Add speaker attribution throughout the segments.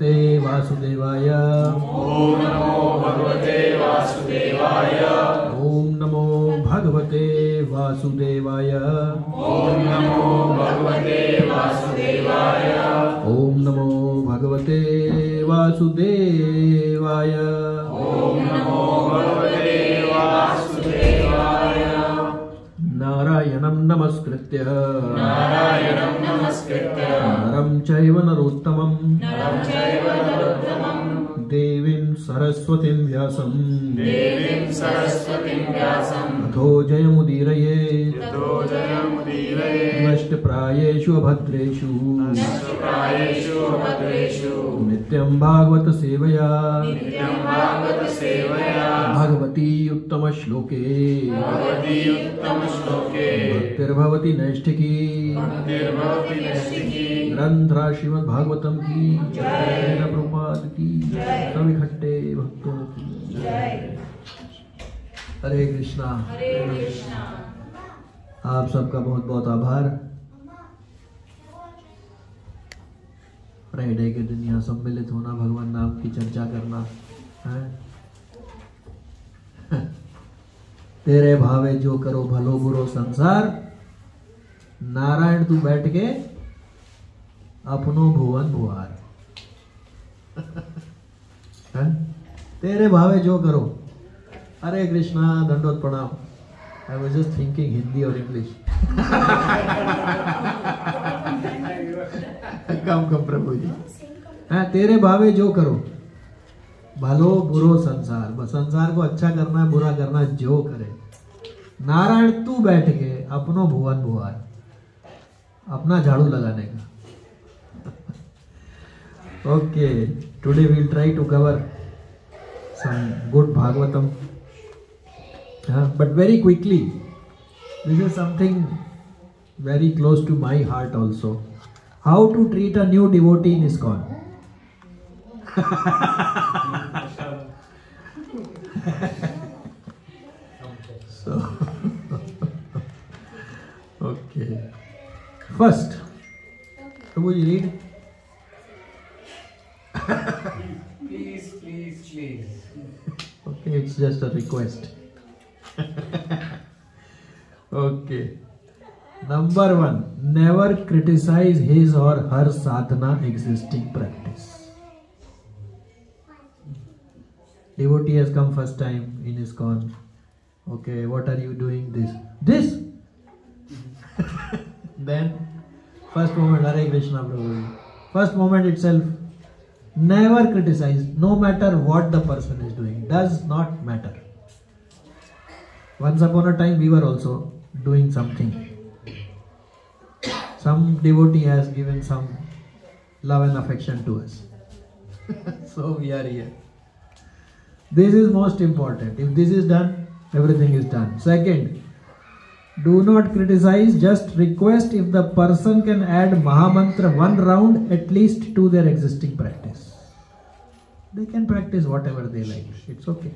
Speaker 1: वासुदेवाय।
Speaker 2: ओम नमो भगवते वासुदेवाय।
Speaker 1: ओम नमो भगवते वासुदेवाय।
Speaker 2: ओम नमो भगवते वासुदेवाय।
Speaker 1: ओम नमो भगवते वासुदेवाय।
Speaker 2: ओम नमो भगवते वासुदेवाय।
Speaker 1: नारायणं नमस्कृत्य
Speaker 2: नारायणं नमस्कृत्य
Speaker 1: नरं चैव नरोत्तमं
Speaker 2: नरं चैव नरोत्तमं
Speaker 1: देवीं सरस्वतीं व्यासं
Speaker 2: देवीं सरस्वतीं व्यासं
Speaker 1: ततो जयमुदीरये
Speaker 2: ततो जयमुदीरये
Speaker 1: नष्टप्रायेषु अभद्रेषु
Speaker 2: नष्टप्रायेषु भद्रेषु
Speaker 1: नित्यं भागवत सेवया
Speaker 2: नित्यं भागवत सेवया
Speaker 1: भगवती उत्तम श्लोके
Speaker 2: भगवती उत्तम श्लोके
Speaker 1: भक्तिर्भवति नैष्ठिकी
Speaker 2: भक्तिर्भवति नैष्ठिकी
Speaker 1: ग्रंथरा श्रीमद् भागवतम की जय। प्रभुपाद की सब इकट्ठे भक्तों की जय। हरे कृष्णा।
Speaker 3: हरे कृष्णा।
Speaker 1: आप सबका बहुत बहुत आभार। फ्राइडे के दिन यहाँ सम्मिलित होना, भगवान नाम की चर्चा करना है। तेरे भावे जो करो भलो बुरो संसार, नारायण तू बैठ के अपनो भुवन भुआर। तेरे भावे जो करो। हरे कृष्णा, दंडोत प्रणाम। I was just thinking Hindi और इंग्लिश। कम प्रभु जी। हाँ, तेरे भावे जो करो भलो बुरो संसार, बस संसार को अच्छा करना बुरा करना जो करे। नारायण तू बैठ के अपनो भुवन भुआर, अपना झाड़ू लगाने का। Okay, today we will try to cover some good Bhagavatam, but very quickly. This is something very close to my heart also. How to treat a new devotee in ISKCON. So, okay. First, will you read?
Speaker 2: Please.
Speaker 1: Okay, it's just a request. Okay. Number 1, never criticize his or her sadhana existing practice. Devotee has come first time in ISKCON. Okay, what are you doing? This. Then, first moment, Hare Krishna Prabhu. First moment itself, never criticize, no matter what the person is doing. Does not matter. Once upon a time, we were also doing something. Some devotee has given some love and affection to us. So we are here. This is most important. If this is done, everything is done. Second, do not criticize, just request if the person can add Mahamantra one round at least to their existing practice. They can practice whatever they like. It's okay.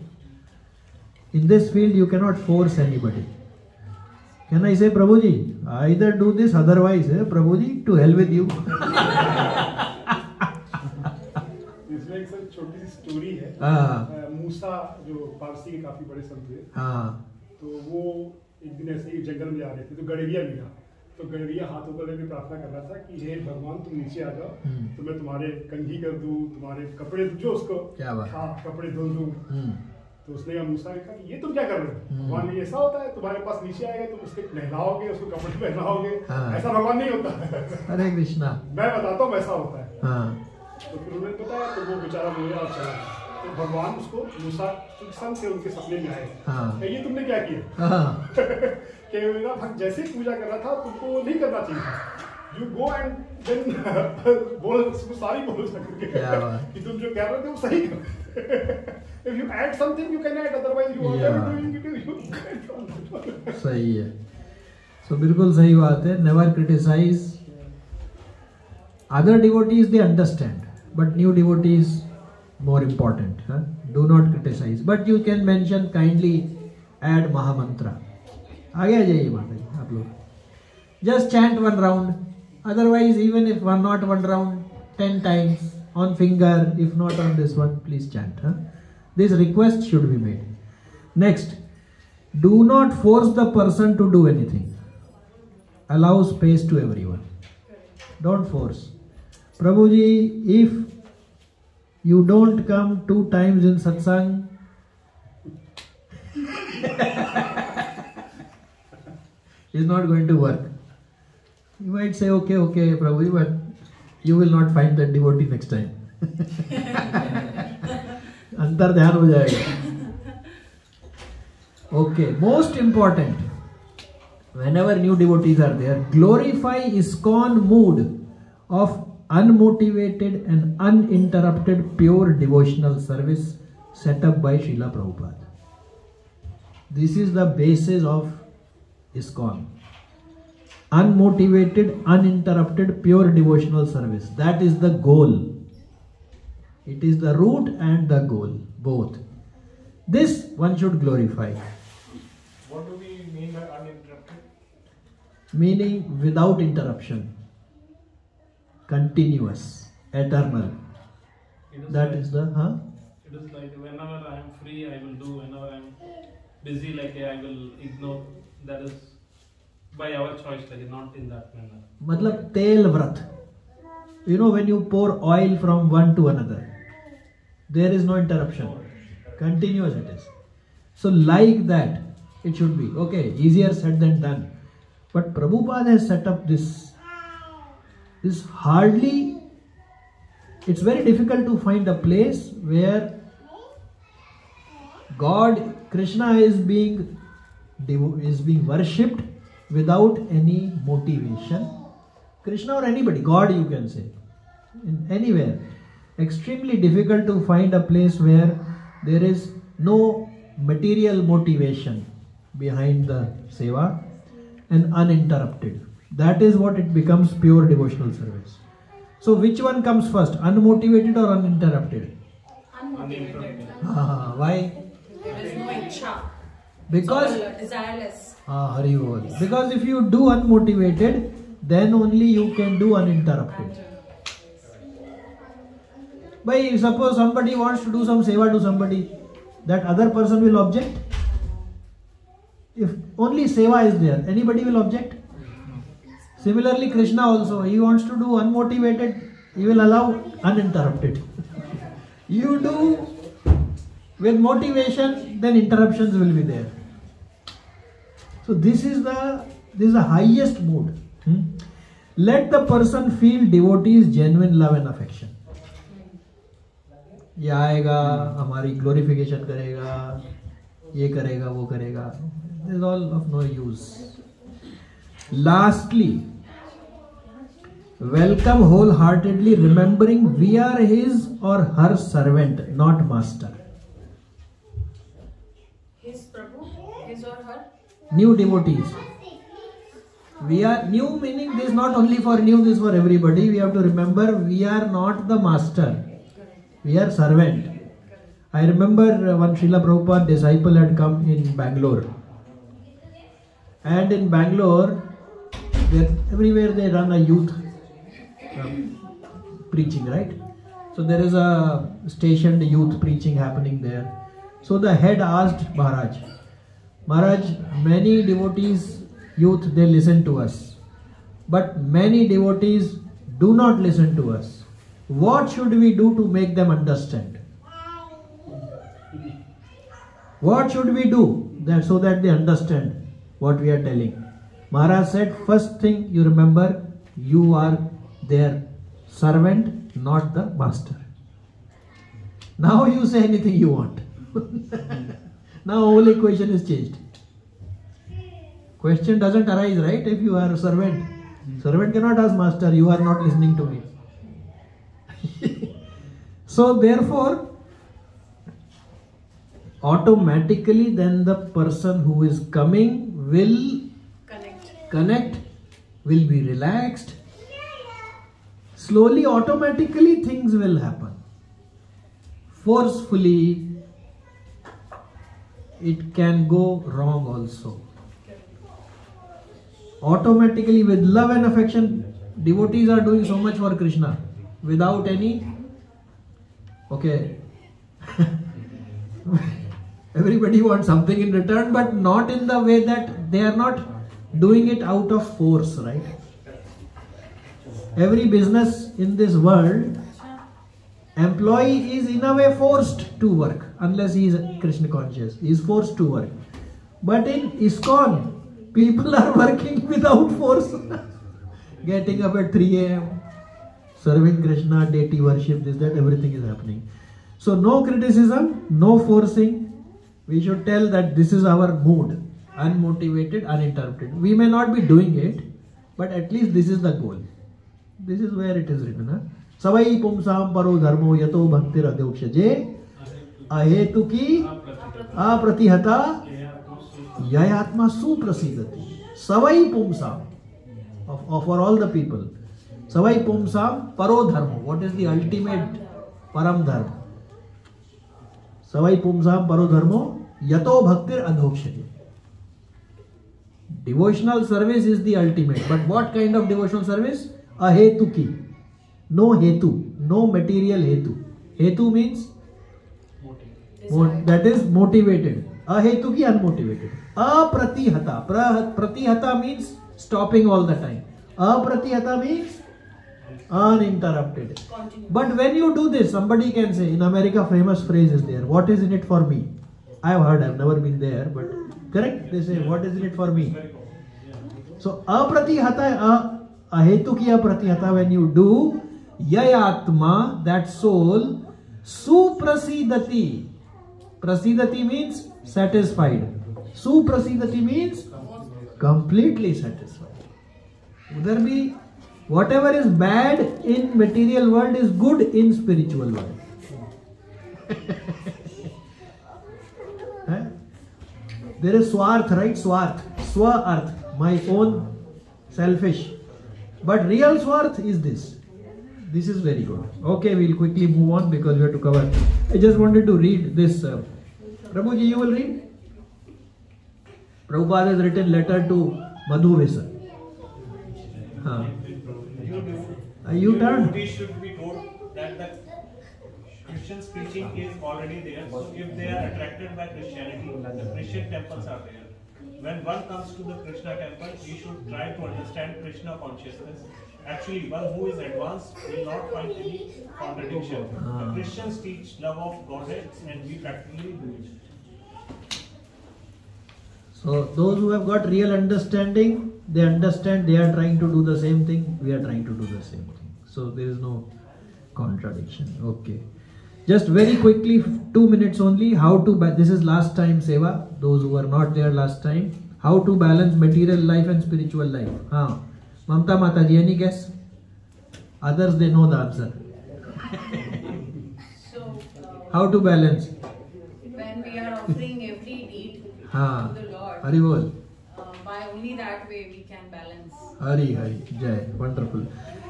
Speaker 1: In this field, you cannot force anybody. Can I say, Prabhuji, either do this, otherwise, Prabhuji, to hell with you.
Speaker 4: इसमें एक छोटी सी story है। मूसा जो पारसी के काफी बड़े संत थे, तो वो एक दिन ऐसे ही जंगल में जा रहे थे, तो गड़ेरिया मिला। तो गड़ेरिया हाथ ऊपर लेके प्रार्थना कर रहा था कि हे भगवान, तुम नीचे आ जाओ, तो मैं तुम्हारे कंघी कर दूं, तुम्हारे कपड़े जो उसको कपड़े धुल दूं। तो उसने कहा, मूसा ने कहा, ये तुम क्या कर रहे हो? भगवान ये ऐसा होता है, तुम्हारे पास नीचे आएगा, तुम उसके नहलाओगे, उसको कपड़े पहनाओगे। ऐसा भगवान नहीं होता।
Speaker 1: हरे कृष्णा।
Speaker 4: मैं बताता हूँ ऐसा होता है। तो फिर उन्होंने बताया, तो वो बेचारा रोया और चला। तो भगवान उसको मूसा संग से उनके सपने में आए, ये तुमने क्या किया? कि जैसे पूजा कर रहा था, तुमको नहीं करना चाहिए था। You go and then बोल सारी बोल सकते कि तुम जो कह रहे थे वो सही कर। If you add something, you can add. Otherwise, you are never doing it.
Speaker 1: सही है। So बिल्कुल सही बात है। Never criticize. Other devotees they understand, but new devotees more important. Do not criticize, but you can mention kindly, add Mahamantra. आगे आ जाइए माता जी आप लोग। Just chant one round. Otherwise, even if not one round, 10 times on finger, if not on this one, please chant. Huh? This request should be made. Next, do not force the person to do anything. Allow space to everyone. Don't force. Prabhuji, if you don't come 2 times in satsang, it's not going to work. You might say, okay, Prabhuji, but you will not find that devotee next time. Antar dhyan ho jayega. Okay, most important, whenever new devotees are there, glorify ISKCON mood of unmotivated and uninterrupted pure devotional service set up by Srila Prabhupada. This is the basis of ISKCON. Unmotivated, uninterrupted, pure devotional service. That is the goal. It is the root and the goal, both. This one should glorify.
Speaker 4: What do we mean by uninterrupted?
Speaker 1: Meaning without interruption. Continuous, eternal. That is the,
Speaker 3: It is like whenever I am free, I will do. Whenever I am busy, like I will ignore. That is by our choice, like not in that manner.
Speaker 1: Matlab tel vrat. You know, when you pour oil from one to another, there is no interruption. Continuous it is. So like that, it should be. Okay, easier said than done. But Prabhupada has set up this hardly, it's very difficult to find a place where God, Krishna is being worshipped without any motivation. Krishna or anybody, God you can say, in anywhere. Extremely difficult to find a place where there is no material motivation behind the seva and uninterrupted. That is what it becomes pure devotional service. So which one comes first, unmotivated or uninterrupted?
Speaker 3: Uninterrupted.
Speaker 1: Why?
Speaker 5: There is no ichha.
Speaker 1: Because
Speaker 5: It's all desireless.
Speaker 1: Hari Bol. Because if you do unmotivated, then only you can do uninterrupted. But suppose somebody wants to do some seva to somebody, that other person will object. If only seva is there, anybody will object. Similarly, Krishna also, he wants to do unmotivated, he will allow uninterrupted. You do with motivation, then interruptions will be there. So this is the highest mood. Let the person feel devotee's genuine love and affection. ये आएगा, हमारी glorification करेगा, ये करेगा, वो करेगा. This is all of no use. Lastly, welcome wholeheartedly, remembering we are his or her servant, not master.
Speaker 5: His Prabhu, his or her?
Speaker 1: New devotees. We are new, meaning this is not only for new, this is for everybody. We have to remember we are not the master. We are servant. I remember one Srila Prabhupada disciple had come in Bangalore. And in Bangalore, everywhere they run a youth preaching, right? So there is a stationed youth preaching happening there. So the head asked Maharaj, many devotees, youth, they listen to us. But many devotees do not listen to us. What should we do to make them understand? What should we do so that they understand what we are telling? Maharaj said, first thing you remember, you are their servant, not the master. Now you say anything you want. Now whole equation is changed. Question doesn't arise, right? If you are a servant. Servant cannot ask master, you are not listening to me. So therefore, automatically then the person who is coming will connect, will be relaxed. Slowly, automatically things will happen. Forcefully, it can go wrong also. Automatically, with love and affection, devotees are doing so much for Krishna without any Okay. Everybody wants something in return, but not in the way that they are not doing it out of force, right? Every business in this world, employee is in a way forced to work, unless he is Krishna conscious. He is forced to work. But in ISKCON, people are working without force. Getting up at 3 a.m., serving Krishna, deity worship, this, that, everything is happening. So no criticism, no forcing. We should tell that this is our mood, unmotivated, uninterrupted. We may not be doing it, but at least this is the goal. This is where it is written. Huh? Savai pumsam paro dharmo yato bhaktir adyokshaje ahetuki apratihata yayatma suprasidati. Savai pumsam, for all the people. Savai pumsam paro dharmo. What is the ultimate param dharma? Savai pumsam paro dharmo yato bhaktir adyokshaje. Devotional service is the ultimate. But what kind of devotional service? Ahetuki. No hetu. No material hetu. Hetu means that is motivated. Ahetuki, unmotivated. Apratihata. Pratihata means stopping all the time. Apratihata means uninterrupted. But when you do this, somebody can say, in America famous phrase is there, what is in it for me? I have heard, I have never been there, but correct? They say, what is in it for me? So apratihata, ahetuki apratihata, when you do, yayatma, that soul, suprasidati. Prasidati means satisfied. Suprasidati means completely satisfied. Udhar bhi, whatever is bad in material world is good in spiritual world. There is swarth, right? Swarth. Swa-arth. My own selfish. But real swarth is this. This is very good. Okay, we'll quickly move on because we have to cover. I just wanted to read this. Prabhuji, you will read? Prabhupada has written letter to Madhu Vesa. You turn.
Speaker 6: We should be told that the Christian's preaching is already there. So if they are attracted by Christianity, the Christian temples are there. When one comes to the Krishna temple, he should try to understand Krishna consciousness. Actually, one who is advanced will not find any contradiction. The Christians teach love of Godhead and we practically do it.
Speaker 1: So those who have got real understanding, they understand they are trying to do the same thing, we are trying to do the same thing. So there is no contradiction. Okay. Just very quickly, 2 minutes only, how to, this is last time seva, those who were not there last time, how to balance material life and spiritual life. Mamta Mataji, any guess? Others, they know the answer.
Speaker 5: So,
Speaker 1: how to balance?
Speaker 5: when we are offering every deed to the Lord,
Speaker 1: Hari Bol.
Speaker 5: by only that way we can balance.
Speaker 1: Hari Hari, Jai, wonderful.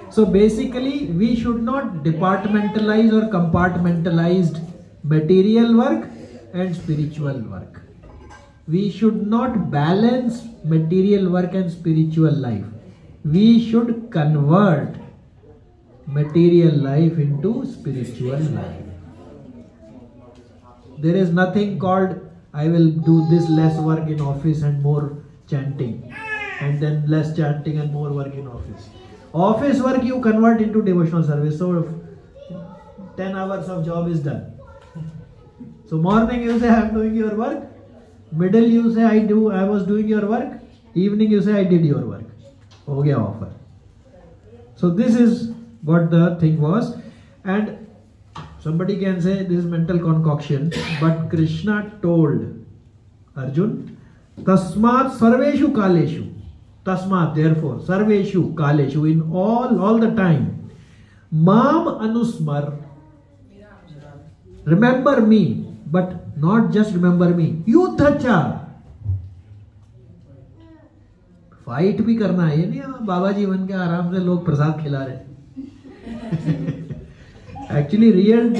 Speaker 1: So basically, we should not departmentalize or compartmentalize material work and spiritual work. We should not balance material work and spiritual life. We should convert material life into spiritual life. There is nothing called, I will do this less work in office and more chanting, and then less chanting and more work in office. Office work you convert into devotional service. So 10 hours of job is done. So morning you say I am doing your work. Middle you say I was doing your work. Evening you say I did your work. Ho gaya offer. So this is what the thing was. And somebody can say this is mental concoction. But Krishna told Arjun, Tasmat sarveshu kaleshu. Tasmat, therefore, sarveshu kaleshu, in all the time. Mam anusmar. Remember me, but not just remember me. Yuddhacha. Fight भी करना है, ये नहीं बाबा जी बन के आराम से लोग प्रसाद खिला रहे. Actually, real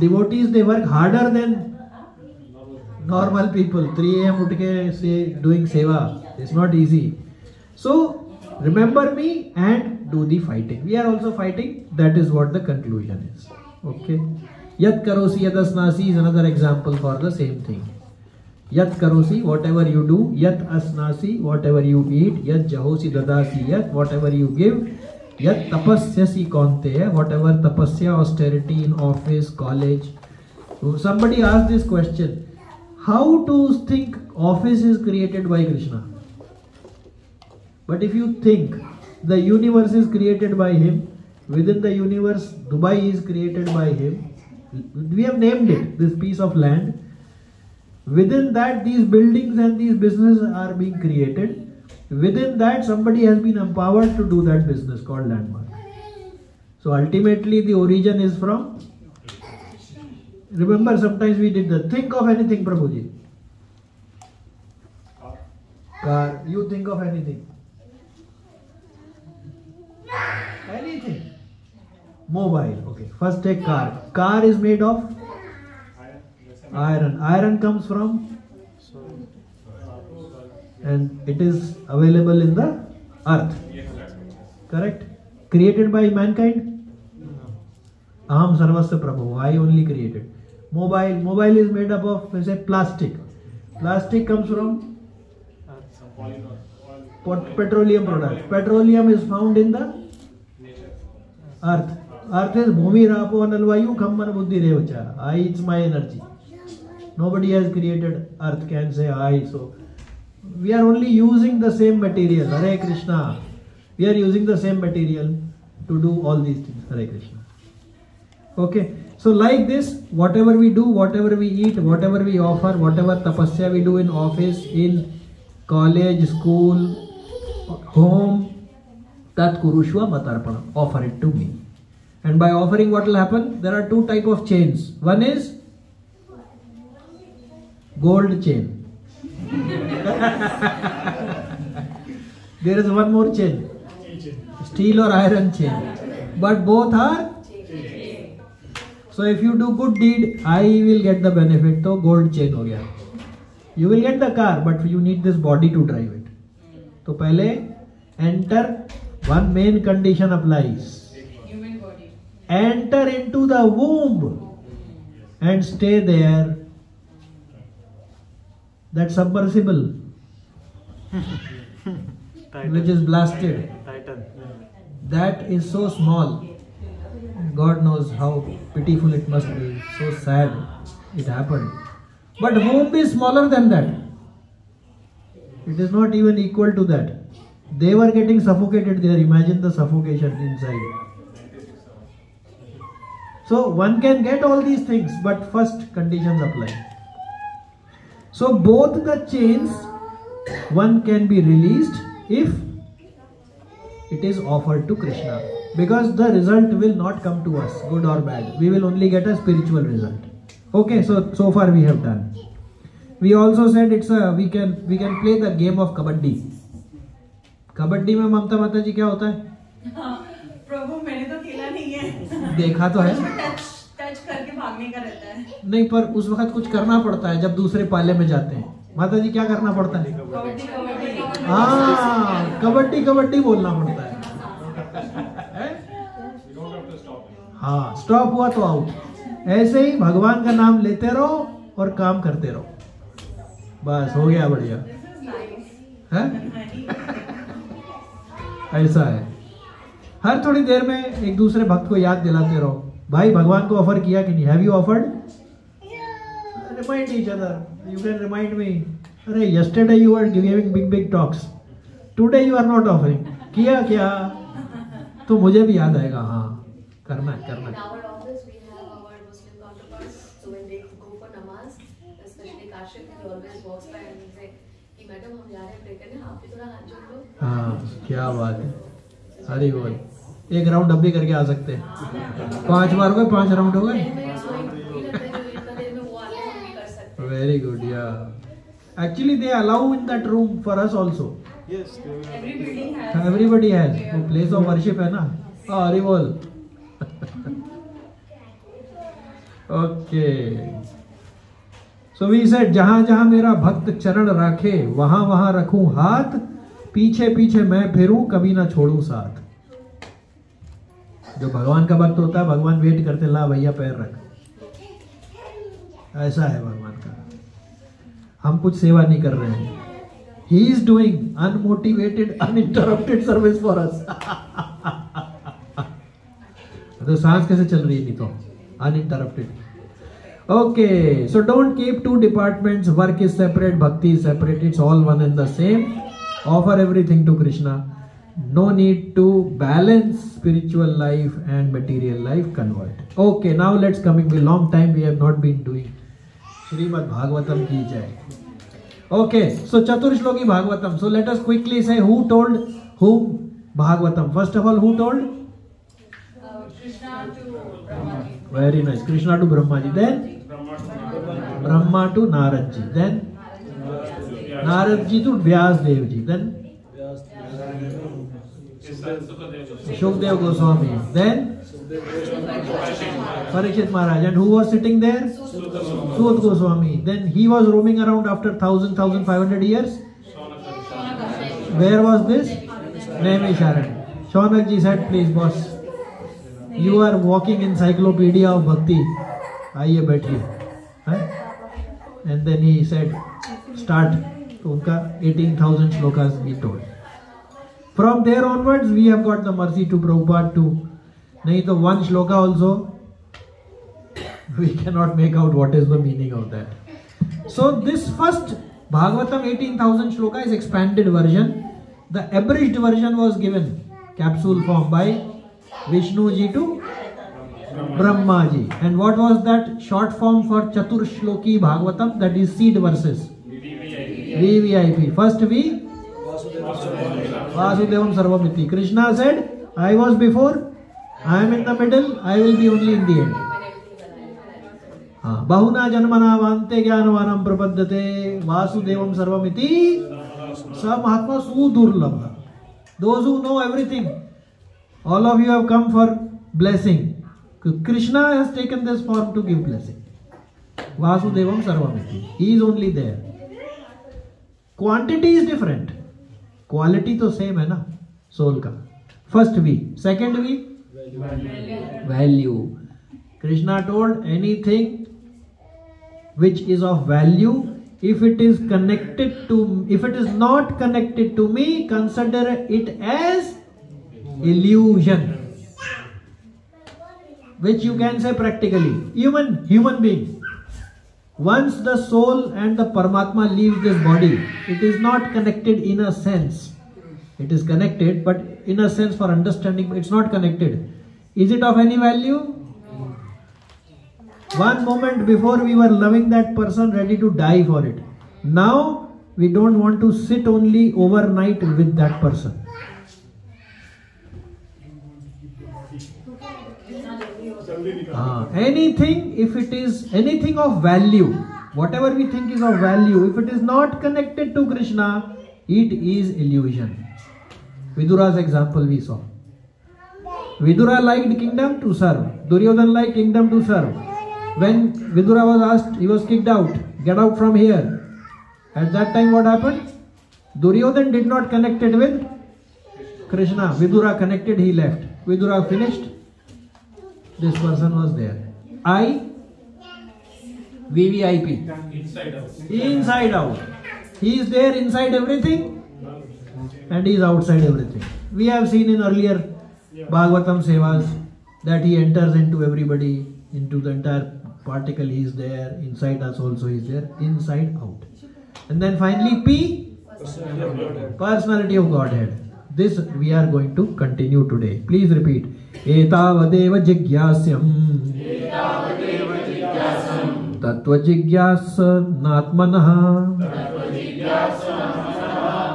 Speaker 1: devotees, they work harder than normal people. 3 a.m. उठ के say doing seva. It's not easy. So remember me and do the fighting. We are also fighting. That is what the conclusion is. Okay. Yat karosi yat asnasi is another example for the same thing. Yat karosi, whatever you do. Yat asnasi, whatever you eat. Yat jahosi dadasi yat, whatever you give. Yat tapasyasi kaunteya, whatever tapasya, austerity in office, college. Somebody asked this question. How to think office is created by Krishna? But if you think the universe is created by him, within the universe Dubai is created by him, we have named it, this piece of land. Within that these buildings and these businesses are being created. Within that somebody has been empowered to do that business called landmark. So ultimately the origin is from, remember sometimes we did the think of anything, Prabhuji. Car, you think of anything. Anything. Mobile, okay. First take car. Car is made of iron. Iron comes from, and it is available in the earth. Correct? Created by mankind? Aham sarvasya prabhu. I only created. Mobile is made up of, say, plastic. Plastic comes from petroleum products. Petroleum is found in the earth. Earth is bhumi rapo analvayu khamman buddhi revacha. I, it's my energy. Nobody has created earth can say I. So we are only using the same material. Hare Krishna. We are using the same material to do all these things. Hare Krishna. Okay. So like this, whatever we do, whatever we eat, whatever we offer, whatever tapasya we do in office, in college, school, home, tat kurushva matarpana. Offer it to me. And by offering, what will happen? There are two types of chains. One is gold chain. There is one more chain. Steel or iron chain. But both are. So if you do good deed, I will get the benefit. So gold chain ho gaya. You will get the car, but you need this body to drive it. So pehle enter. One main condition applies. Enter into the womb and stay there. That submersible which is blasted, that is so small. God knows how pitiful it must be. So sad it happened. But womb is smaller than that. It is not even equal to that. They were getting suffocated there. Imagine the suffocation inside. So one can get all these things, but first conditions apply. So both the chains, one can be released if it is offered to Krishna. Because the result will not come to us, good or bad. We will only get a spiritual result. Okay, so far we have done. We also said we can play the game of kabaddi. Kabaddi में ममता माता जी क्या होता है?
Speaker 5: प्रभु मैंने तो खेला नहीं है.
Speaker 1: देखा तो है.
Speaker 5: टच करके भागने का रहता है.
Speaker 1: नहीं, पर उस वक्त कुछ करना पड़ता है जब दूसरे पाले में जाते हैं. माता जी क्या करना पड़ता है? हाँ, कबड्डी कबड्डी बोलना पड़ता है. हाँ, स्टॉप हुआ तो आउट. ऐसे ही भगवान का नाम लेते रहो और काम करते रहो. बस हो गया, बढ़िया है. ऐसा है. हर थोड़ी देर में एक दूसरे भक्त को याद दिलाते रहो, भाई भगवान को ऑफर किया कि नहीं? Have you offered? Remind each other. You can remind me. अरे yesterday you are giving big talks, today you are not offering. किया क्या तो मुझे भी याद आएगा. हाँ, करना है, करना है. हाँ, क्या बात है. हरी बोल. एक राउंड अब भी करके आ सकते हैं. 5 बार हो गए, 5 राउंड हो गए. Very good. Yeah actually they allow in that room for us also. Everybody has. वो प्लेस ऑफ वर्शिप है ना. हरी बोल. ओके. सो वी सेड जहां जहां मेरा भक्त चरण राखे वहां वहां रखूं हाथ, पीछे पीछे मैं फिरूं कभी ना छोड़ूं साथ. जो भगवान का भक्त होता है, भगवान वेट करते, ला भैया पैर रख. ऐसा है भगवान का। हम कुछ सेवा नहीं कर रहे हैं। He is doing unmotivated, uninterrupted service for us. तो सांस कैसे चल रही है? नहीं तो uninterrupted. Okay, so don't keep two departments. Work is separate, bhakti is separate. It's all one and the same. Offer everything to Krishna. No need to balance spiritual life and material life. Convert. Okay, now let's coming. A long time we have not been doing Srimad Bhagavatam ki jai. Okay, so Chaturshloki Bhagavatam. So let us quickly say who told whom Bhagavatam. First of all, who told?
Speaker 5: Krishna to Brahmaji.
Speaker 1: Very nice. Krishna to Brahmaji. Then Brahma to Naradji. Then Naradji to Vyas Devji. Then Shukdev Goswami. Then Parikshit Maharaj. And who was sitting there? Sut Goswami. Then he was roaming around after 1500 years. Where was this? Naimisharan. Shaunakji said, please boss, you are walking encyclopedia of bhakti. आइए बैठिए. And then he said, start. तो उनका 18,000 shlokas he told. From there onwards we have got the mercy to Prabhupada too. नहीं तो one shloka also we cannot make out what is the meaning of that. So this first Bhagavatam 18,000 shloka is expanded version. The abridged version was given capsule form by Vishnu ji to Brahma ji. And what was that short form for Chatur Shloki Bhagavatam? That is seed verses. VVIP. First V, Vasudevam Sarvamiti. Krishna said, I was before, I am in the middle, I will be only in the end. Bahuna Janmana Vante Jnanavanam Prapaddate Vasudevam Sarvamiti Sa Mahatma Sudurlabha. Those who know everything, all of you have come for blessing. Krishna has taken this form to give blessing. Vasudevam Sarvamiti. He is only there. Quantity is different. Quality to same hai na, soul ka. First V. Second V? Value. Krishna told anything which is of value, if it is not connected to me, consider it as illusion. Which you can say practically. Human being. Once the soul and the Paramatma leaves this body, it is not connected in a sense. It is connected, but in a sense for understanding, it's not connected. Is it of any value? One moment before we were loving that person, ready to die for it. Now we don't want to sit only overnight with that person. Anything, if it is anything of value, whatever we think is of value, if it is not connected to Krishna, it is illusion. Vidura's example we saw. Vidura liked kingdom to serve. Duryodhana liked kingdom to serve. When Vidura was asked, he was kicked out. Get out from here. At that time what happened? Duryodhana did not connect it with Krishna. Vidura connected, he left. Vidura finished. This person was there. VVIP.
Speaker 3: Inside out.
Speaker 1: Inside out. He is there inside everything and he is outside everything. We have seen in earlier Bhagavatam Sevas that he enters into everybody, into the entire particle he is there, inside us also he is there, inside out. And then finally P, personality of Godhead. This we are going to continue today. Please repeat. Etavadeva jigyasyam tattva jigyasnatmanaha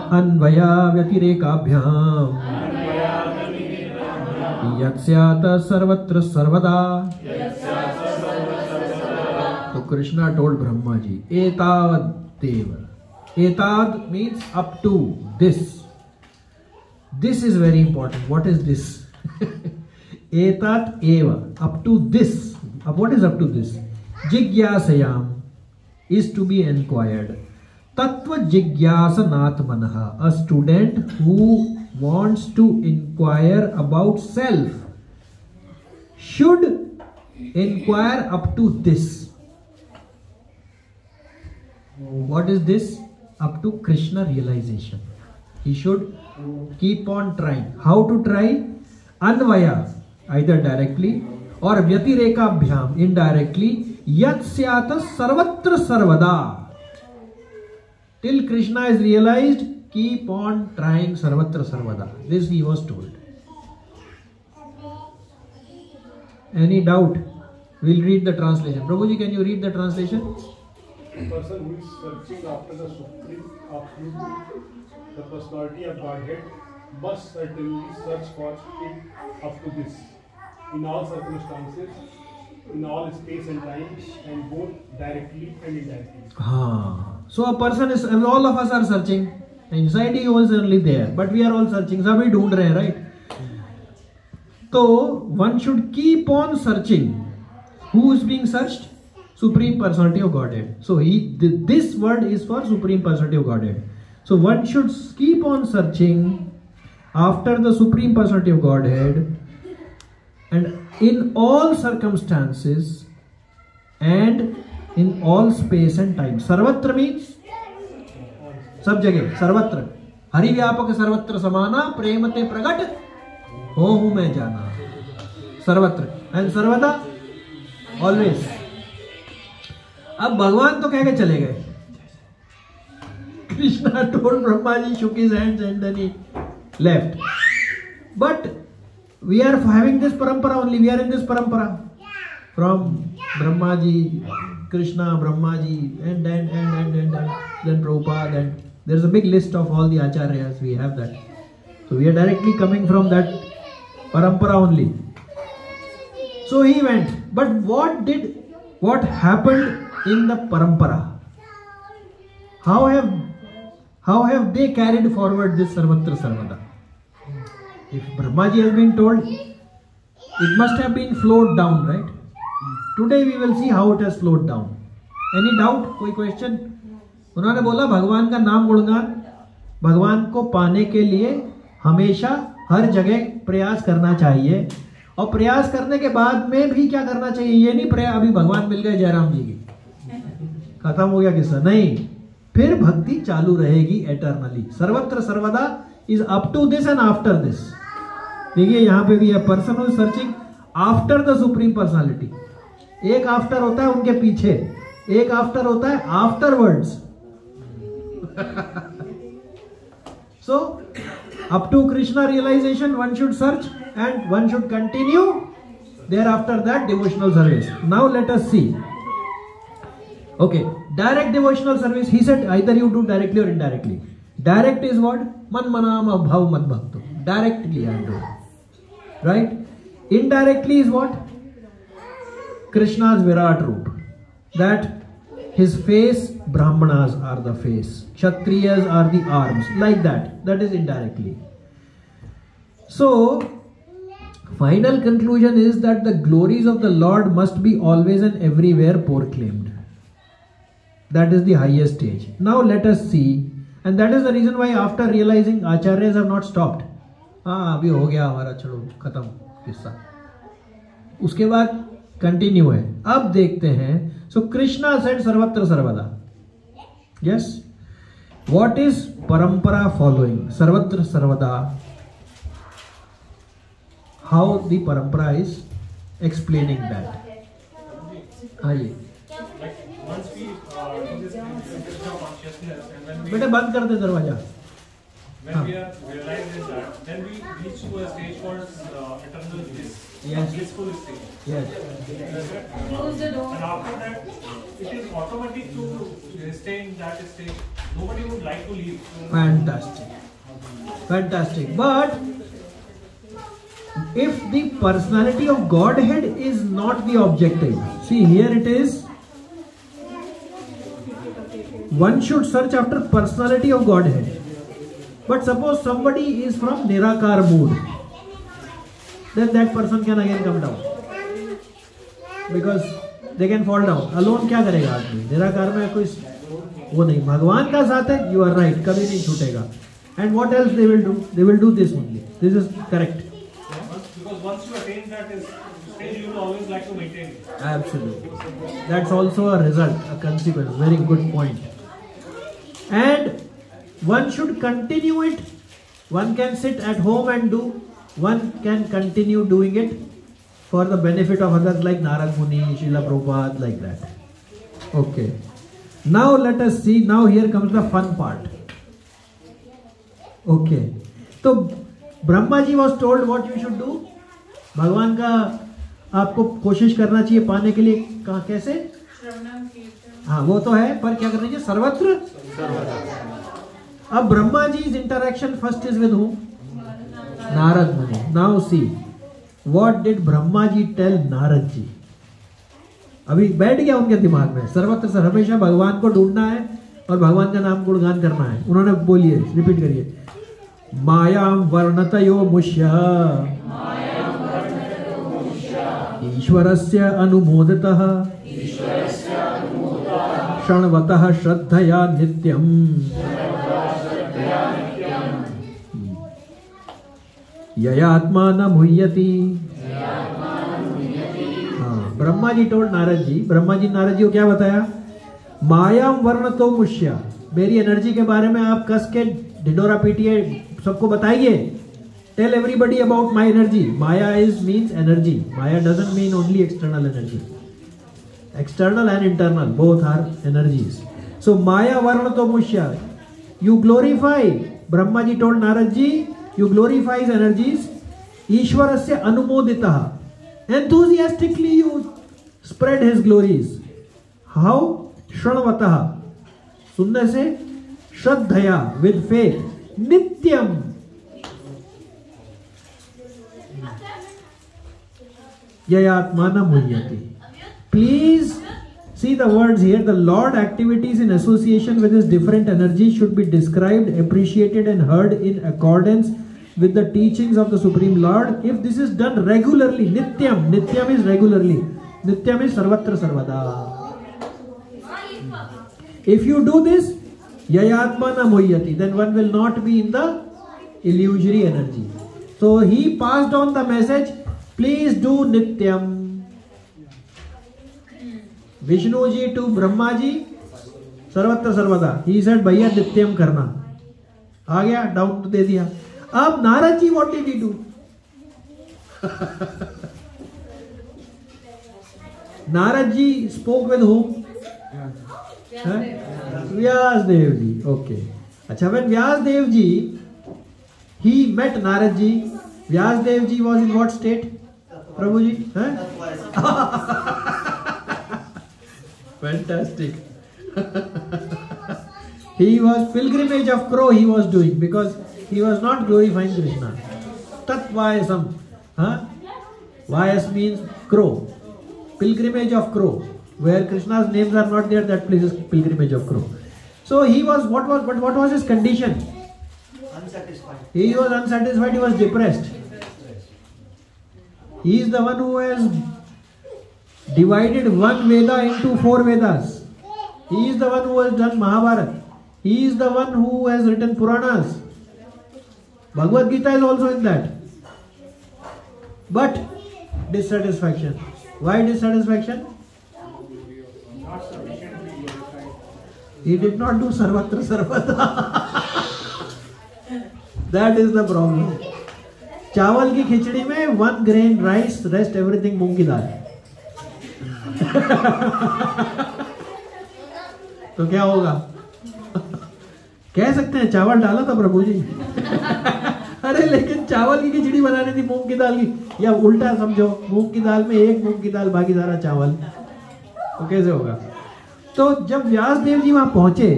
Speaker 1: anvaya vyatirekabhyam yatsyata sarvatra sarvada. So Krishna told Brahma ji, Etavadeva. Etad means up to this. This is very important. What is this? Etat eva. Up to this. What is up to this? Jigyasayam is to be inquired. Tattva jigyasanatmanaha. A student who wants to inquire about self should inquire up to this. What is this? Up to Krishna realization. He should keep on trying. How to try? Anvaya, either directly or Vyatirekabhyam, indirectly. Yat syata sarvatra sarvada. Till Krishna is realized, keep on trying sarvatra sarvada. This he was told. Any doubt? We'll read the translation. Prabhuji, can you read the translation?
Speaker 4: The person who is searching after the supreme absolute, the personality of Godhead, must certainly search for it up to this, in all circumstances, in all space and time, and both directly and indirectly.
Speaker 1: So a person is, all of us are searching. Inside he was only there, but we are all searching. Sabhi dhoond rahe hain, right? So one should keep on searching. Who is being searched? Supreme Personality of Godhead. So this word is for Supreme Personality of Godhead. So one should keep on searching after the Supreme Personality of Godhead, and in all circumstances and in all space and time. Sarvatra means सब जगह, सर्वत्र. हरि व्यापक सर्वत्र समाना, प्रेमते प्रगट हो हूं मैं जाना. सर्वत्र एंड सर्वदा, ऑलवेज. अब भगवान तो कह के चले गए. Krishna told Brahma ji, shook his hands and then he left. But we are having this parampara only. We are in this parampara from Brahma ji, Krishna, Brahma ji, and then Prabhupada, and there's a big list of all the acharyas. We have that. So we are directly coming from that parampara only. So he went. But what happened in the parampara? How have they carried forward this Sarvatra Sarvada? If Brahmaji has been told, it must have been flowed down, right? Today we will see how it has flowed down. Any doubt? कोई question? उन्होंने बोला भगवान का नाम गुणगान, भगवान को पाने के लिए हमेशा हर जगह प्रयास करना चाहिए, और प्रयास करने के बाद में भी क्या करना चाहिए? ये नहीं अभी भगवान मिल गए जयराम जी की, खत्म हो गया किस्सा, नहीं. फिर भक्ति चालू रहेगी एटर्नली. सर्वत्र सर्वदा is up to this and after this. देखिए यहाँ पे भी है, person who is searching after the supreme personality. एक आफ्टर होता है उनके पीछे, एक आफ्टर होता है afterwards. So up to Krishna realization one should search and one should continue thereafter that devotional service. Now let us see. Okay, direct devotional service, he said either you do directly or indirectly. Direct is what? Man manama bhav mad bhakto. Directly I do. Right? Indirectly is what? Krishna's Virat Roop. That his face, Brahmanas are the face, Kshatriyas are the arms, like that. That is indirectly. So, final conclusion is that the glories of the Lord must be always and everywhere proclaimed. That is the highest stage. Now let us see, and that is the reason why after realizing Acharyas have not stopped. अभी हो गया हमारा, चलो खत्म किस्सा. उसके बाद continue है. अब देखते हैं. So Krishna said Sarvatra Sarvada. Yes. What is parampara following? Sarvatra Sarvada. How the parampara is explaining that. आइए.
Speaker 6: Once we do this Krishna consciousness, and when we
Speaker 1: बेटे बंद कर दे दरवाजा.
Speaker 6: When we are realizing that, then we reach to a stage called eternal bliss.
Speaker 1: Yes.
Speaker 6: Blissful stage.
Speaker 1: Yes.
Speaker 5: Close the door.
Speaker 6: And after that, it is automatic to stay in that stage. Nobody would like to leave.
Speaker 1: Fantastic. Fantastic. But if the personality of Godhead is not the objective, see here it is. One should search after personality of Godhead. But suppose somebody is from Nirakar mood, then that person can again come down, because they can fall down. Alone क्या करेगा आदमी? निराकार में कोई वो नहीं. भगवान का साथ है. You are right. कभी नहीं छूटेगा. And what else they will do? They will do this only. This is correct.
Speaker 6: Because once you attain that stage, you will always like to maintain it.
Speaker 1: Absolutely. That's also a result, a consequence. Very good point. and one should continue it. One can sit at home and do, one can continue doing it for the benefit of others like Narad Muni, Srila Prabhupada, like that. Okay. Now let us see, now here comes the fun part. Okay. So Brahma ji was told what you should do. भगवान का आपको कोशिश करना चाहिए पाने के लिए, कहाँ कैसे? हाँ वो तो है, पर क्या करना चाहिए? सर्वत्र। अब Brahma ji is interaction first is with whom? Narad Muni. Now see what did Brahma ji tell Narad ji? अभी बैठ गया उनके दिमाग में, सर्वत्र से हमेशा भगवान को ढूंढना है और भगवान का नाम गुणगान करना है। उन्होंने बोलिए, रिपीट करिए, मायाम वर्णतयो मुष्य ईश्वरस्य अनुमोदितः क्षणवतः श्रद्धया नित्यम्। ययात्मा न मुह्यति। हाँ, ब्रह्मा जी टोल्ड नारद जी, ब्रह्मा जी नारद जी को क्या बताया? मायाम वर्णतो मुष्य, मेरी एनर्जी के बारे में आप कस के ढिढोरा पीटिए, सबको बताइए। Tell everybody about my energy. Maya means energy. Maya doesn't mean only external energy. External and internal, both are energies. So Maya Varnato Mushya, you glorify. Brahma ji told Narad ji, you glorify his energies. Ishwarasya Anumoditaha. Enthusiastically you spread his glories. How? Shranavataha. सुनने से, श्रद्धया, with faith, नित्यम। Yayatmana muhyati. Please see the words here. The Lord activities in association with his different energies should be described, appreciated and heard in accordance with the teachings of the Supreme Lord. If this is done regularly, nityam, nityam is regularly, nityam is sarvatra sarvada. If you do this, yayatmana muhyati, then one will not be in the illusory energy. So he passed on the message, please do nityam. Vishnu ji to Brahma ji, sarvatra sarvada. He said भैया नित्यम करना। आ गया, doubt दे दिया। अब Narad ji what did he do? Narad ji spoke with whom? Vyas Dev ji. Okay. अच्छा, when Vyas Dev ji he met Narad ji, Vyas Dev ji was in what state? Prabhu ji, fantastic. He was pilgrimage of crow he was doing because he was not glorifying Krishna. Tatvayasam, Vayas means crow. Pilgrimage of crow, where Krishna's names are not there, that place is pilgrimage of crow. So he was, what was his condition? Unsatisfied. He was unsatisfied. He was depressed. He is the one who has divided one Veda into 4 Vedas. He is the one who has done Mahabharata. He is the one who has written Puranas. Bhagavad Gita is also in that. But dissatisfaction. Why dissatisfaction? He did not do Sarvatra Sarvada. That is the problem. चावल की खिचड़ी में 1 grain rice, rest everything मूंग की दाल। तो क्या होगा? कह सकते हैं चावल डाला था प्रभु जी। अरे लेकिन चावल की खिचड़ी बनानी थी मूंग की दाल की, या उल्टा समझो, मूंग की दाल में 1 मूंग की दाल, बाकी सारा चावल, तो कैसे होगा? तो जब व्यास देव जी वहां पहुंचे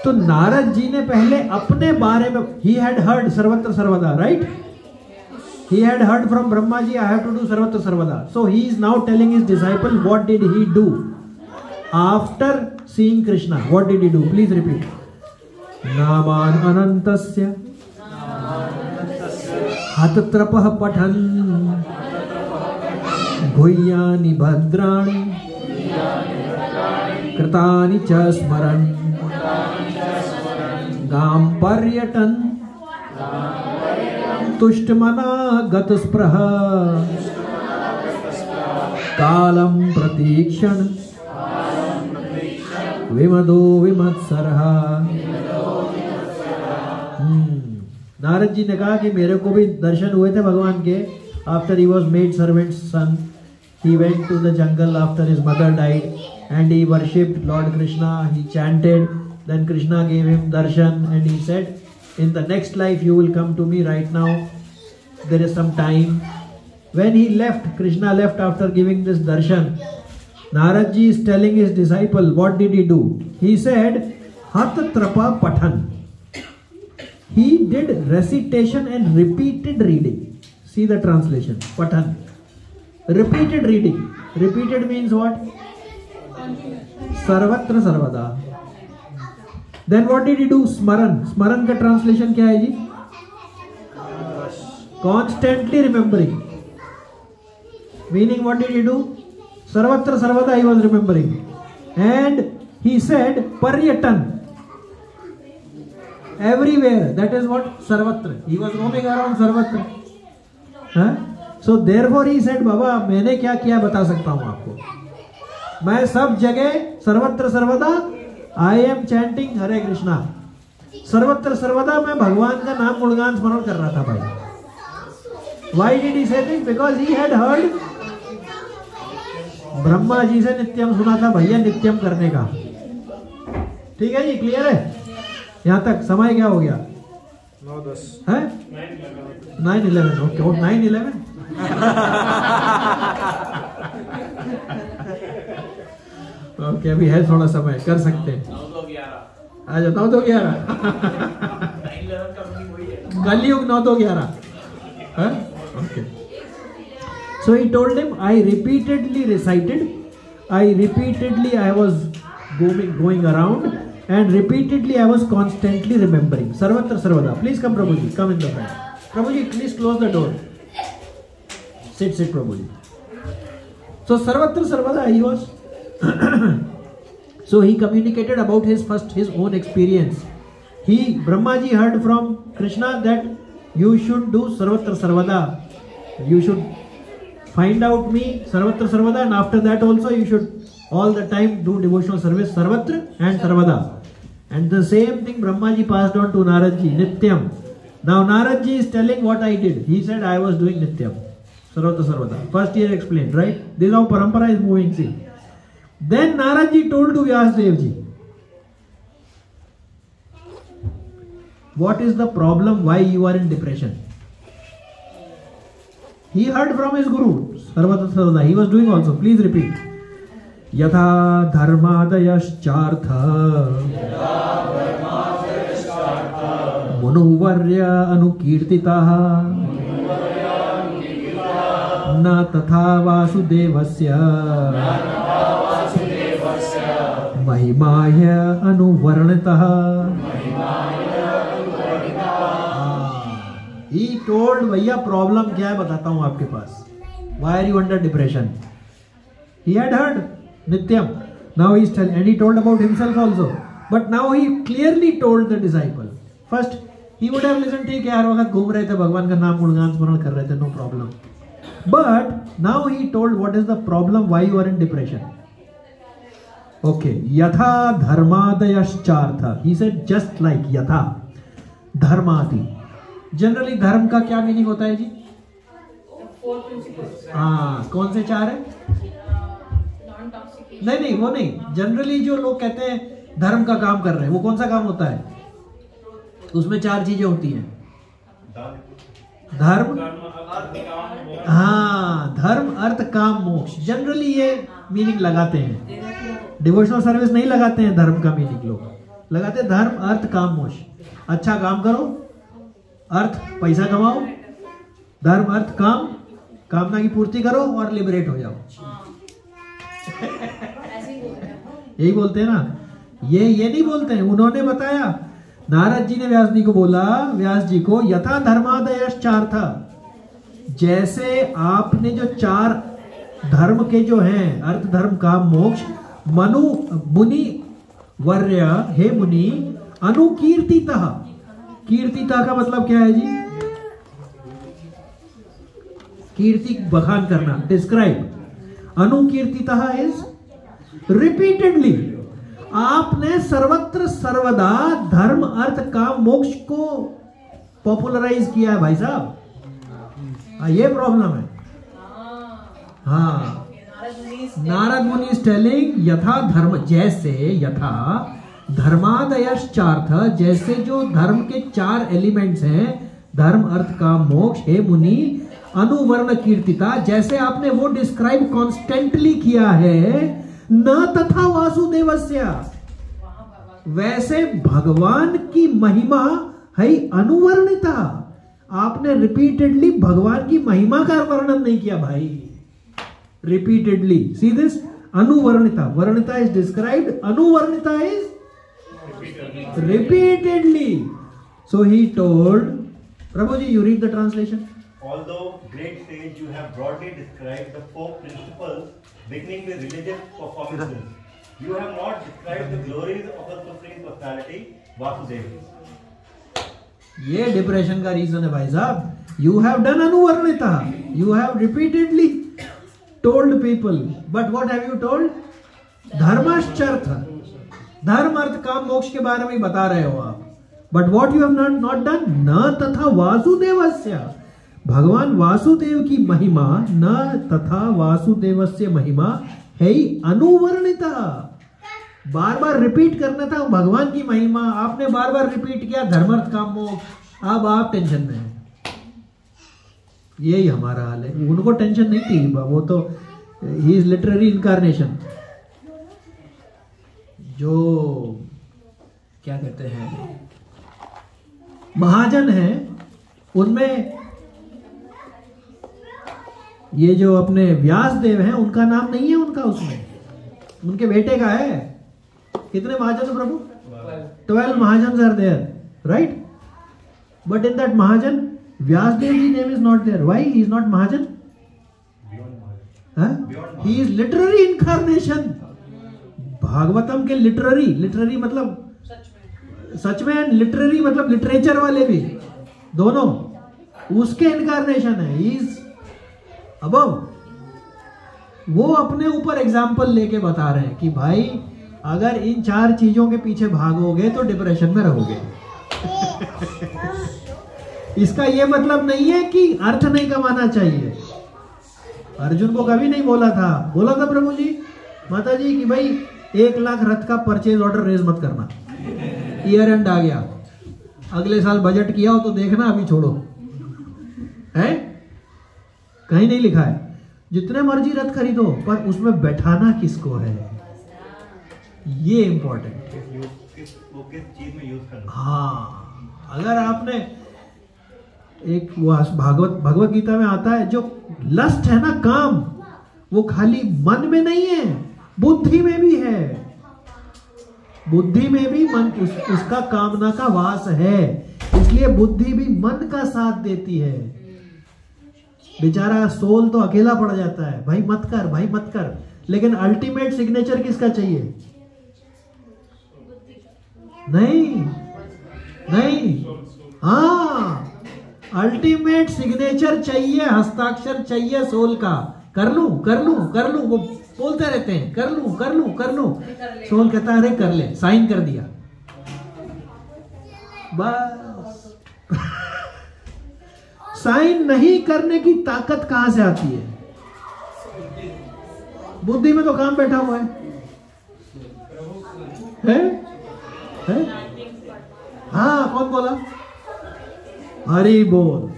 Speaker 1: तो नारद जी ने पहले अपने बारे में, he had heard सर्वत्र सर्वदा, right? He had heard from Brahma ji, I have to do sarvatra sarvada. So he is now telling his disciple what did he do after seeing Krishna. What did he do? Please repeat. Naman anantasya hatatrapah pathan guhyani bhadrani kritani cha smaran gam paryatan तुष्टमना गतस्पृह कालम प्रतीक्षण विमदो विमत्सरः। नारद जी ने कहा कि मेरे को भी दर्शन हुए थे भगवान के। After he was made servant son, he went to the jungle after his mother died and he worshipped Lord Krishna. He chanted, then Krishna gave him darshan and he said, in the next life you will come to me. Right now there is some time. When he left, Krishna left after giving this darshan, Narad ji is telling his disciple, what did he do? He said, Hat Trapa Pathan. He did recitation and repeated reading. See the translation, Pathan. Repeated reading. Repeated means what? Sarvatra Sarvada. Then what did he do? Smaran. Smaran का translation क्या है जी? Constantly remembering. Meaning what did he do? Sarvatra Sarvada he was remembering. And he said Paryatan. Everywhere. That is what? Sarvatra. He was roaming around Sarvatra. Huh? So therefore he said, बाबा मैंने क्या किया बता सकता हूँ आपको, मैं सब जगह सर्वत्र सर्वदा I am chanting हरे कृष्णा, सर्वत्र सर्वदा मैं भगवान का नाम गुणगान स्मरण कर रहा था भाई। Why did he say this? Because he had heard Brahma ji से नित्यम सुना था भैया नित्यम करने का। ठीक है जी, क्लियर है यहाँ तक? समय क्या हो गया?
Speaker 4: 9:10
Speaker 1: है 9:11। ओके 9:11। ओके अभी है थोड़ा समय, कर सकते हैं। 9:11 आ जाओ। 9:11 कलयुग 9:11। Okay so he told him, I repeatedly recited, I was going around and repeatedly I was constantly remembering. Sarvatra Sarvada. Please come Prabhuji, come in the front. Prabhuji, please close the door. Sit Prabhuji. So Sarvatra Sarvada he was so he communicated about his own experience. Brahmaji heard from Krishna that you should do Sarvatra Sarvada. You should find out me Sarvatra Sarvada, and after that also you should all the time do devotional service Sarvatra and Sarvada. And the same thing Brahmaji passed on to Naradji, Nityam. Now Naradji is telling what I did. He said I was doing Nityam, Sarvatra Sarvada. First he explained, right? This is how parampara is moving, see. Then Naradji told to Vyasdevji, what is the problem, why you are in depression? He heard from his guru, Sarvatra Sarvada. He was doing also. Please repeat. Yatha dharmadayaschartha munuvarya anukirtitaha na tatha vasudevasya mahimaya anuvarnitaha. He told, भैया problem क्या है बताता हूँ आपके पास. Why are you under depression? He had heard Nityam. Now he is telling, and he told about himself also. But now he clearly told the disciple. First, he would have listened, ठीक है हर वक्त घूम रहे थे भगवान का नाम गुणगान स्मरण कर रहे थे, no problem. But now he told what is the problem, why you are in depression. Okay, yatha dharmadayaschartha. He said just like yatha dharmati. Generally धर्म का क्या मीनिंग होता है जी? हाँ, कौन से चार है? नहीं वो नहीं, जनरली जो लोग कहते हैं धर्म का काम कर रहे हैं, वो कौन सा काम होता है? उसमें चार चीजें होती हैं. धर्म, हाँ, धर्म अर्थ काम मोक्ष. जनरली ये मीनिंग लगाते हैं. डिवोशनल सर्विस नहीं लगाते हैं धर्म का मीनिंग, लोग लगाते हैं धर्म अर्थ काम मोक्ष. अच्छा काम करो, अर्थ पैसा कमाओ, धर्म अर्थ काम, कामना की पूर्ति करो और लिबरेट हो जाओ. यही बोलते हैं ना, ये नहीं बोलते हैं. उन्होंने बताया, नारद जी ने व्यास जी को बोला, व्यास जी को, यथा धर्मादयश्चार्थ, जैसे आपने जो चार धर्म के जो हैं, अर्थ धर्म काम मोक्ष, मुनि वर्य, हे मुनि, अनुकीर्तितः. कीर्तिता का मतलब क्या है जी? कीर्ति बखान करना, डिस्क्राइब. अनुकीर्तिता is repeatedly. आपने सर्वत्र सर्वदा धर्म अर्थ काम मोक्ष को पॉपुलराइज किया है भाई साहब। ये प्रॉब्लम है। हाँ, नारद मुनि इज टेलिंग यथा धर्म, जैसे यथा धर्मादयश्चार्थ, जैसे जो धर्म के 4 एलिमेंट्स हैं, धर्म अर्थ काम मोक्ष, हे मुनि अनुवर्ण कीर्तिता, जैसे आपने वो डिस्क्राइब कॉन्स्टेंटली किया है, न तथा वासुदेवस्य, वैसे भगवान की महिमा है अनुवर्णिता। आपने रिपीटेडली भगवान की महिमा का वर्णन नहीं किया भाई, रिपीटेडली। सी दिस, अनुवर्णिता, वर्णिता इज डिस्क्राइब्ड, अनुवर्णिता is repeatedly. So he told, Prabhuji, you read the translation.
Speaker 7: Although great sage, you have broadly described the 4 principles beginning with religious performances. You have not described the glories of the Supreme Personality, Vasudeva.
Speaker 1: ये depression का reason है भाई साहब। You have done anuvarnita. You have repeatedly told people. But what have you told? धर्माश्चर्थ, धर्म अर्थ काम मोक्ष के बारे में बता रहे हो आप। But what you have not done, न तथा वासुदेवस्य, भगवान वासुदेव की महिमा, न तथा वासुदेवस्य महिमा है अनुवर्णिता। बार बार रिपीट करना था भगवान की महिमा, आपने बार बार रिपीट किया धर्मार्थ काम मोक्ष। अब आप टेंशन में हैं, यही हमारा हाल है। उनको टेंशन नहीं थी, वो तो ही इज लिटरेरी इनकारनेशन। जो क्या कहते हैं महाजन है, उनमें ये जो अपने व्यास देव हैं, उनका नाम नहीं है उनका उसमें, उनके बेटे का है। कितने महाजन प्रभु? 12 mahajan are there, right? But in that mahajan Vyas Dev ji name is not there. Why he is not mahajan? He is literary incarnation. Bhagavatam के लिटरेरी मतलब सच में, लिटरेरी मतलब लिटरेचर वाले भी, दोनों उसके इनकारनेशन है। Is above. वो अपने ऊपर एग्जाम्पल लेके बता रहे हैं कि भाई अगर इन 4 चीजों के पीछे भागोगे तो डिप्रेशन में रहोगे। इसका ये मतलब नहीं है कि अर्थ नहीं कमाना चाहिए। अर्जुन को कभी नहीं बोला था प्रभु जी, माता जी कि भाई 1 लाख रथ का परचेज ऑर्डर रेज मत करना, ईयर एंड आ गया, अगले साल बजट किया हो तो देखना, अभी छोड़ो। है कहीं नहीं लिखा है। जितने मर्जी रथ खरीदो, पर उसमें बैठाना किसको है, ये इंपॉर्टेंट है।
Speaker 7: किस चीज में यूज करना।
Speaker 1: हाँ, अगर आपने एक भगवत गीता में आता है, जो लस्ट है ना, काम, वो खाली मन में नहीं है, बुद्धि में भी है। बुद्धि में भी मन उसका कामना का वास है, इसलिए बुद्धि भी मन का साथ देती है। बेचारा सोल तो अकेला पड़ जाता है, भाई मत कर, भाई मत कर। लेकिन अल्टीमेट सिग्नेचर किसका चाहिए? नहीं, हाँ, अल्टीमेट सिग्नेचर चाहिए, हस्ताक्षर चाहिए सोल का। कर लूं, वो बोलते रहते हैं कर लूं। सोल कहता है अरे कर ले, साइन कर दिया, बस। साइन नहीं करने की ताकत कहां से आती है? बुद्धि में तो काम बैठा हुआ है? हाँ, कौन बोला? हरि बोल।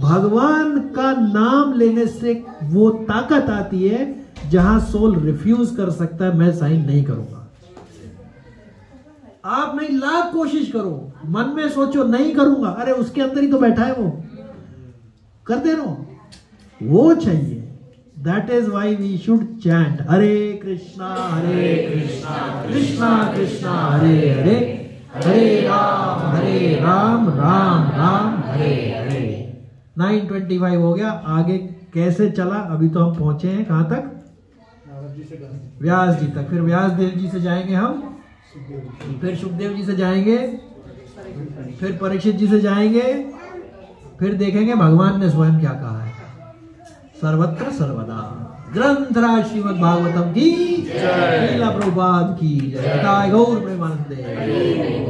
Speaker 1: भगवान का नाम लेने से वो ताकत आती है जहां सोल रिफ्यूज कर सकता है, मैं साइन नहीं करूंगा। आप नहीं, लाख कोशिश करो, मन में सोचो नहीं करूंगा, अरे उसके अंदर ही तो बैठा है वो, कर दे रहा, वो चाहिए। That is why we should chant Hare Krishna Krishna Krishna Hare Hare, Hare Ram Ram Ram Hare Hare. 9:25 हो गया। आगे कैसे चला? अभी तो हम पहुंचे हैं कहां तक? व्यास जी तक। फिर व्यास देव जी से जाएंगे हम, फिर सुखदेव जी से जाएंगे, फिर परीक्षित जी से जाएंगे, फिर देखेंगे भगवान ने स्वयं क्या कहा है। सर्वत्र सर्वदा ग्रंथराज श्रीमद् भागवतम की जय, लीला प्रभुपाद की जय, गौर प्रेमानंदे।